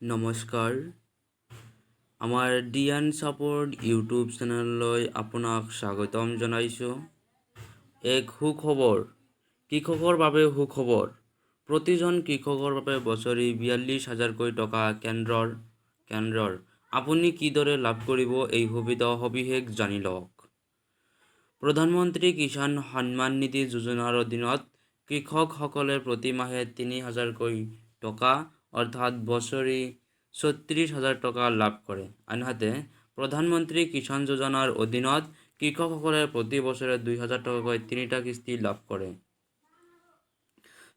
নমস্কাৰ, আমাৰ DN support YouTube চেনেললৈ আপোনাক স্বাগতম জনাইছোঁ। এক সুখবৰ, কৃষকৰ বাবে সুখবৰ। প্ৰতিজন কৃষকৰ বাবে বছৰি ৪২,০০০ টকা কেন্দ্ৰৰ আপুনি কিদৰে লাভ কৰিব এই সুবিধা সবিশেষ জানি লওক। প্ৰধানমন্ত্ৰী কিষাণ সন্মান নিধি যোজনাৰ অধীনত কৃষকসকলে প্ৰতি মাহে ৩,০০০ টকা অৰ্থাৎ বছৰি ৩৬,০০০ টকা লাভ কৰে। আনহাতে প্ৰধানমন্ত্ৰী কিষাণ যোজনাৰ অধীনত কৃষকসকলে প্ৰতি বছৰে ২,০০০ টকাকৈ ৩টা কিস্তি লাভ কৰে।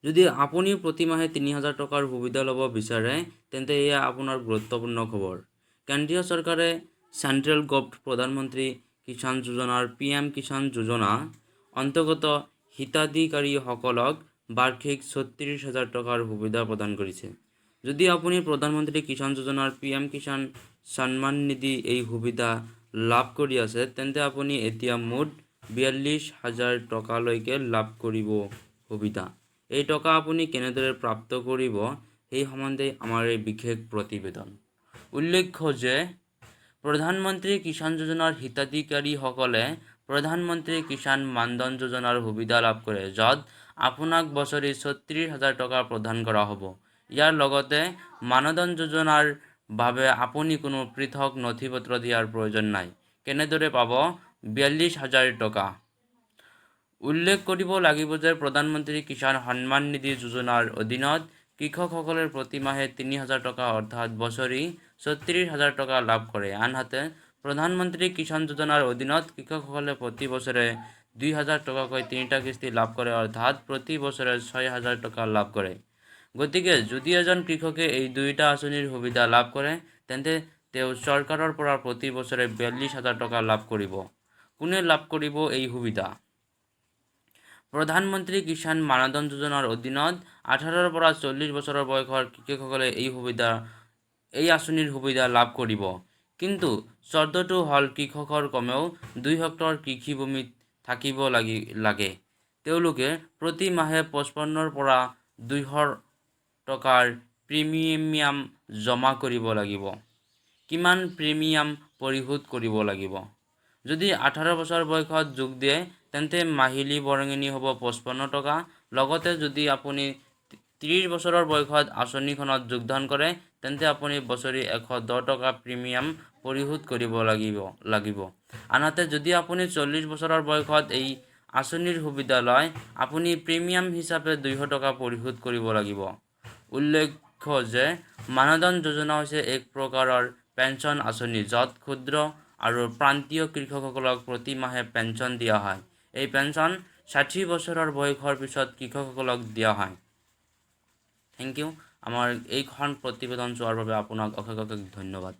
যদি আপুনি প্ৰতি মাহে ৩,০০০ টকাৰ সুবিধা ল'ব বিচাৰে তেন্তে এয়া আপোনাৰ গুৰুত্বপূৰ্ণ খবৰ। কেন্দ্ৰীয় চৰকাৰে চেণ্ট্ৰেল প্ৰধানমন্ত্ৰী কিষাণ যোজনাৰ PM কিষাণ যোজনা অন্তৰ্গত হিতাধিকাৰীসকলক বাৰ্ষিক ৩৬,০০০ টকাৰ সুবিধা প্ৰদান কৰিছে। যদি আপুনি প্ৰধানমন্ত্ৰী কিষাণ যোজনাৰ PM কিষাণ সন্মান নিধি এই সুবিধা লাভ কৰি আছে তেন্তে আপুনি এতিয়া মুঠ ৪২,০০০ টকালৈকে লাভ কৰিব সুবিধা। এই টকা আপুনি কেনেদৰে প্ৰাপ্ত কৰিব সেই সম্বন্ধে আমাৰ এই বিশেষ প্ৰতিবেদন। উল্লেখ্য যে প্ৰধানমন্ত্ৰী কিষাণ যোজনাৰ হিতাধিকাৰীসকলে প্ৰধানমন্ত্ৰী কিষাণ মানধন যোজনাৰ সুবিধা লাভ কৰে, য'ত আপোনাক বছৰি ৩৬,০০০ টকা প্ৰদান কৰা হ'ব। ইয়াৰ লগতে মানধন যোজনাৰ বাবে আপুনি কোনো পৃথক নথিপত্ৰ দিয়াৰ প্ৰয়োজন নাই। কেনেদৰে পাব ৪২,০০০ টকা? উল্লেখ কৰিব লাগিব যে প্ৰধানমন্ত্ৰী কিষাণ সন্মান নিধি যোজনাৰ অধীনত কৃষকসকলে প্ৰতি মাহে ৩,০০০ টকা অৰ্থাৎ বছৰি ৩৬,০০০ টকা লাভ কৰে। আনহাতে প্ৰধানমন্ত্ৰী কিষাণ যোজনাৰ অধীনত কৃষকসকলে প্ৰতি বছৰে ২,০০০ টকাকৈ ৩টা কিস্তি লাভ কৰে অৰ্থাৎ প্ৰতি বছৰে ৬,০০০ টকা লাভ কৰে। গতিকে যদি এজন কৃষকে এই দুয়োটা আঁচনিৰ সুবিধা লাভ কৰে তেন্তে তেওঁ চৰকাৰৰ পৰা প্ৰতি বছৰে ৪২,০০০ টকা লাভ কৰিব। কোনে লাভ কৰিব এই সুবিধা? প্ৰধানমন্ত্ৰী কিষাণ মানধন যোজনাৰ অধীনত ১৮ৰ পৰা ৪০ বছৰৰ বয়সৰ কৃষকসকলে এই আঁচনিৰ সুবিধা লাভ কৰিব। কিন্তু চৰ্তটো হ'ল কৃষকৰ কমেও ২ হেক্টৰ কৃষিভূমি থাকিব লাগে। তেওঁলোকে প্ৰতি মাহে ৫৫ৰ পৰা ২০০ টকাৰ প্ৰিমিয়াম জমা কৰিব লাগিব। কিমান প্ৰিমিয়াম পৰিশোধ কৰিব লাগিব? যদি ১৮ বছৰ বয়সত যোগ দিয়ে তেন্তে মাহিলী বৰঙণি হ'ব ৫৫ টকা। লগতে যদি আপুনি ৩০ বছৰৰ বয়সত আঁচনিখনত যোগদান কৰে তেন্তে আপুনি বছৰি ১১০ টকা প্ৰিমিয়াম পৰিশোধ কৰিব লাগিব। আনহাতে যদি আপুনি ৪০ বছৰৰ বয়সত এই আঁচনিৰ সুবিধা লয় আপুনি প্ৰিমিয়াম হিচাপে ২০০ টকা পৰিশোধ কৰিব লাগিব। উল্লেখ্য যে মানধন যোজনা হৈছে এক প্ৰকাৰৰ পেন্সন আঁচনি য'ত ক্ষুদ্ৰ আৰু প্ৰান্তীয় কৃষকসকলক প্ৰতি মাহে পেন্সন দিয়া হয়। এই পেন্সন ৬০ বছৰৰ বয়সৰ পিছত কৃষকসকলক দিয়া হয়। Thank you. আমাৰ এইখন প্ৰতিবেদন চোৱাৰ বাবে আপোনাক অশেষ ধন্যবাদ।